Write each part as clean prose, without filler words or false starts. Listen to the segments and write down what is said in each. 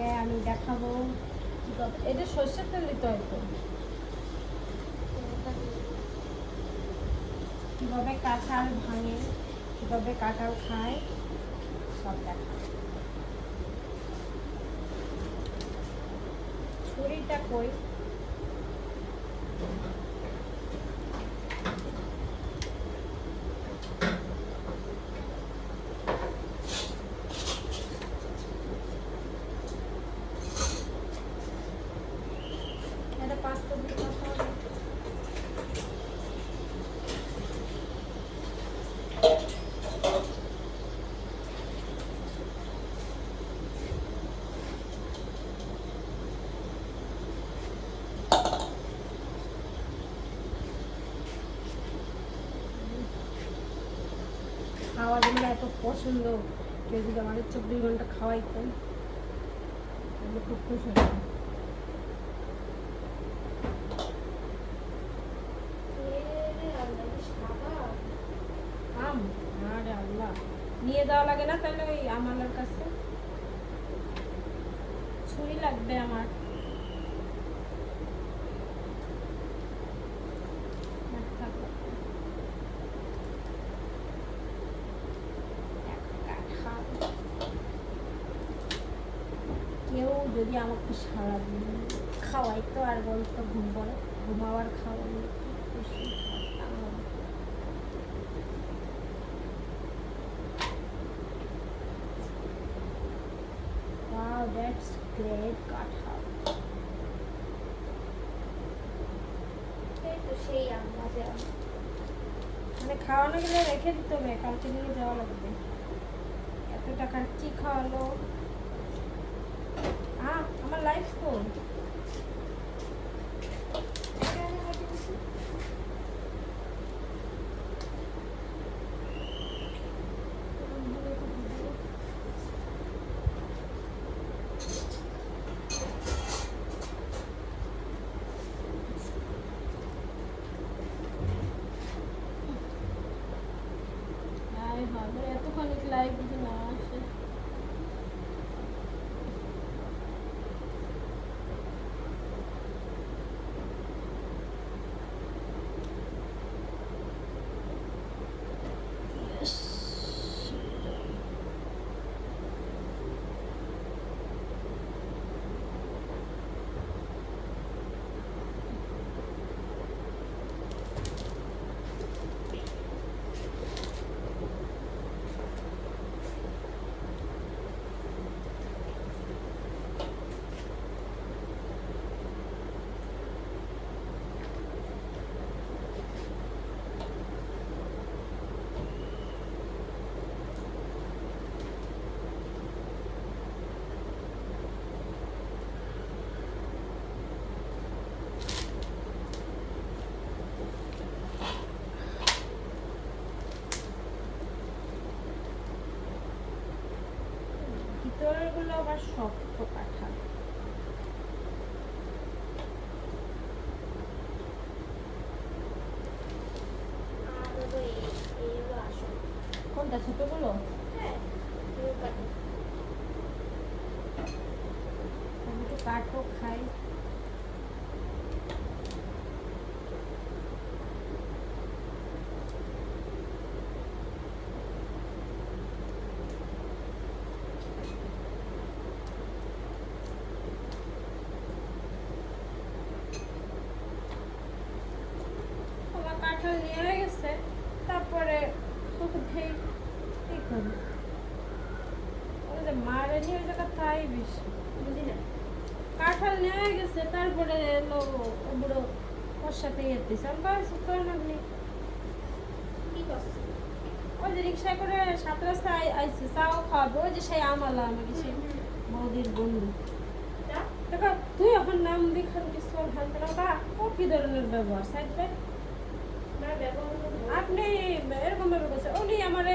আজকে আমি দেখাবো এটা সর্ষের তেল দিতে হয়তো কিভাবে কাঁঠাল ভাঙে, কিভাবে কাঁঠাল খায়, সব দেখা। ছুরিটা কই? এটা 5 কেজি কাঁঠাল। খাওয়া যেগুলো এত পছন্দ, কেউ যদি আমাদের 24 ঘন্টা খাওয়াইতেন তাহলে খুব খুশি হতাম। আম আরে আল্লাহ, নিয়ে যাওয়া লাগে না তাহলে ওই আমাদের কাছে? ছুরি লাগবে আমার। কেউ যদি আমাকে সারাদিন খাওয়াইতো আর বলতো ঘুমাবার খাওয়ানো, খুশি হতাম। Wow, that's great কাঁঠাল। এই তো সেই আম, মাঝে আম। মানে খাওয়ানো গেলে রেখে দিতে হবে, কালকে নিয়ে যাওয়া লাগবে। এত টাকার কি খাওয়ালো? আমার লাইফ কোন এতখানি লাইভ যদি না আসে। ভিতরগুলো আবার শক্ত কাঁঠাল। কোনটা ছোটগুলো? হ্যাঁ, একটু কাঠও খাই। কাঁঠাল নিয়ে গেছে, তারপরে কি করি মারে নিয়ে জায়গা তাই বেশি বুঝি না। কাঁঠাল নিয়ে গেছে, তারপরে এলো বুড়ো ওর সাথে এতেছে। আপনি কি করছে? ওই যে রিক্সায় করে 7 রাস্তায় আইসে, চাও খাওয়াবে। ওই যে সেই আমালা আমাকে সেই বৌদির বন্ধু। দেখো তুই এখন নাম দেখার কিছু ভাবতে না। ও কি ধরনের ব্যবহার সাইড বাই আপনি এরকম ভাবে বলছে। উনি আমার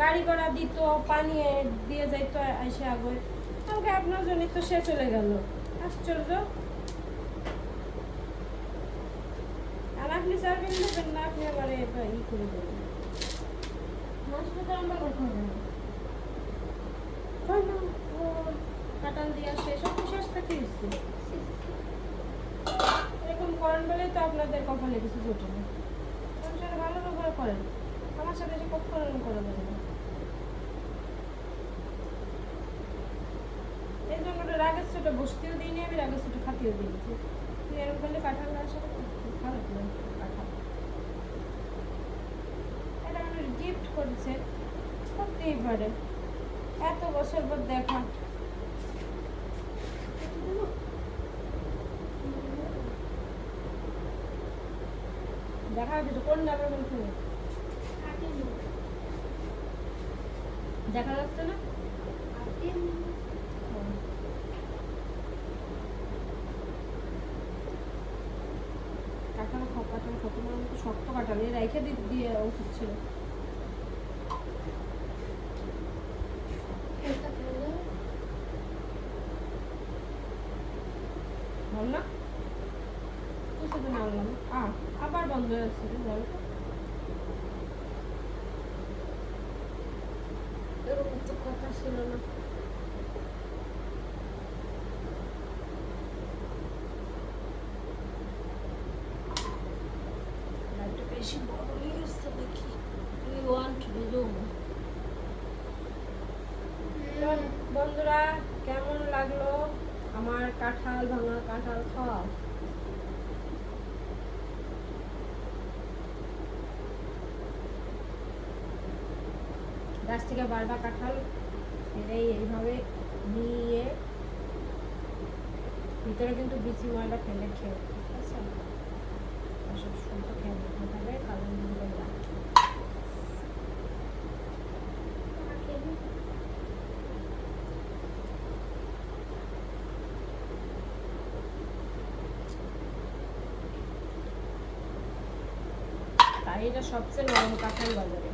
গাড়ি ভাড়া দিত, পানি দিয়ে যাইতো এসে আগে। আমাকে আপনার জন্য তো সে চলে গেল। আশ্চর্য। আর আপনি চারবেন নেবেন না, আপনি আবার ই করে দেবেন। হাসপাতাল আমরা কোথাও যাবো কাটাল দিয়া শেষ। তো কি হচ্ছে? এরকম করেন বলে তো আপনাদের কপালে কিছু জোটে না। সংসারে ভালো ব্যবহার করেন, আমার সাথে যে কখনো করা যাবে না। এই জন্য ওটা রাগের ছোটো বসতেও দিইনি, আমি রাগের ছোটো খাতেও দিইনি। তুই এরকম করলে কাঁঠাল আসা খারাপ না কাঁঠাল। এটা মানুষ গিফট করছে, করতেই পারে, এত বছর পর দেখা। দেখা যাচ্ছে কোন ডাবের মধ্যে দেখা যাচ্ছে না। কাঁঠাল খাও, কাঁঠাল খাও, তোমার মতো শক্ত কাঁঠাল এর রেখে দিয়ে ওষুধ ছিল। ভালো না? শুধু নামলাম আবার বন্ধ হয়ে যাচ্ছে বলো তো। এরকম তো কথা ছিল না। লাইটটা বেশি বড় হয়ে গেছে দেখি। We want to be zoom. বন্ধুরা কেমন লাগলো আমার কাঁঠাল ভাঙা কাঁঠাল খাওয়া? গাছ থেকে বারবার কাঁঠাল এইভাবে নিয়ে ভিতরে কিন্তু বিচি ময়লা ফেলে খেয়ে, ঠিক আছে? সব শুদ্ধ খেয়ে দেখতে হবে কালো ময়লা। তাই এটা সবচেয়ে নরম কাঁঠাল বাজারে।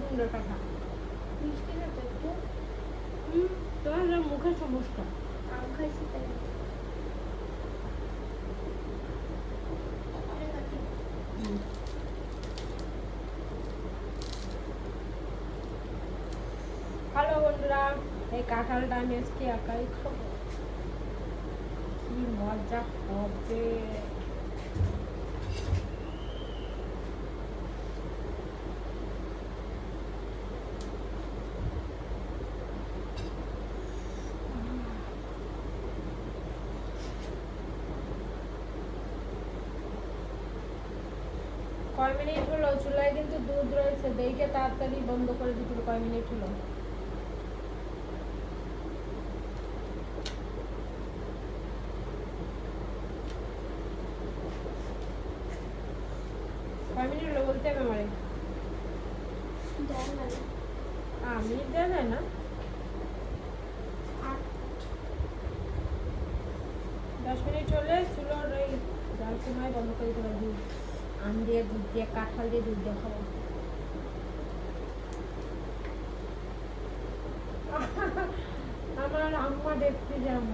সুন্দর কাঁঠাল তোমার মুখের সমস্যা। আম খাইছি তাই হ্যালো বন্ধুরা, এই কাঁঠালটা আমি আজকে একাই খাবো, কি মজা হবে। কয় মিনিট হলো? চুলায় কিন্তু দুধ রয়েছে, দেখে তাড়াতাড়ি বন্ধ করে দিতে। কয় মিনিট হলো? কয় মিনিট হলো বলতে হবে আমারে। মিনিট দেওয়া যায় না? 10 মিনিট হলে চুলোর ওই জাল সময় বন্ধ করে দিতে পারবি। আম দিয়ে দুধ দিয়ে কাঁঠাল দিয়ে দুধ দিয়ে খাবো। আমার আম্মা দেখতে যাবো,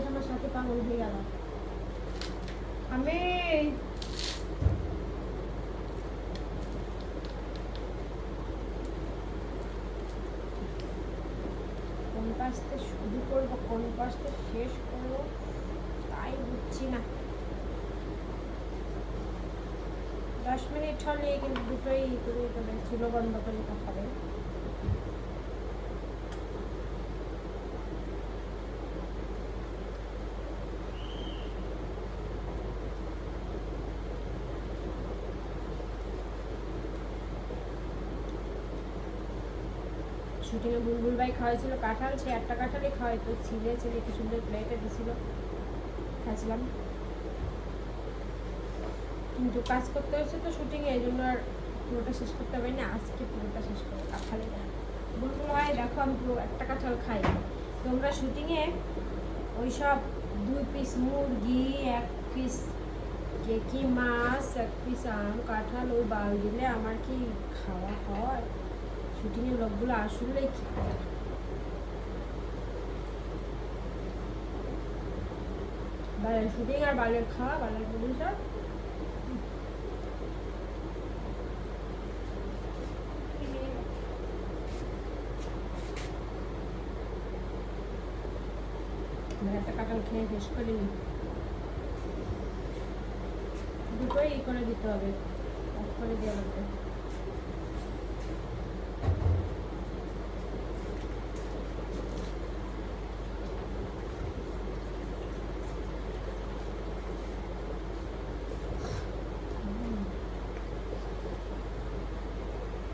আমার সাথে পাগল হয়ে গেল। আমি কোন পাশতে শুরু করবো কোন পাশতে শেষ করবো তাই বুঝছি না। 10 মিনিট হলে কিন্তু দুটোই করে চুলো বন্ধ করে হবে। শুটিংয়ে বুলবুল ভাই খাওয়াইছিল কাঁঠাল, সে একটা কাঁঠালই খাওয়াইতো, ছিলে কি সুন্দর প্লেটে দিছিল, খাচ্ছিলাম। কিন্তু কাজ করতে হচ্ছে তো শুটিংয়ে, এই জন্য আর পুরোটা শেষ করতে পারিনি। আজকে পুরোটা শেষ করবো কাঁঠালে। বুলবুল ভাই দেখো আমি পুরো একটা কাঁঠাল খাই। তোমরা শুটিংয়ে ওই সব 2 পিস মুরগি, 1 পিস কি মাছ, 1 পিস আম, কাঁঠাল ওই বাল দিলে আমার কি খাওয়া হয়? শুটিংয়ের লোকগুলো আসলেই খায়। শুটিং আর বালের খাওয়া, বালের জিনিসটা একটা কাঁঠাল খেয়ে শেষ করে নি, দুটোই ই করে দিতে হবে, অফ করে দেওয়া লাগবে।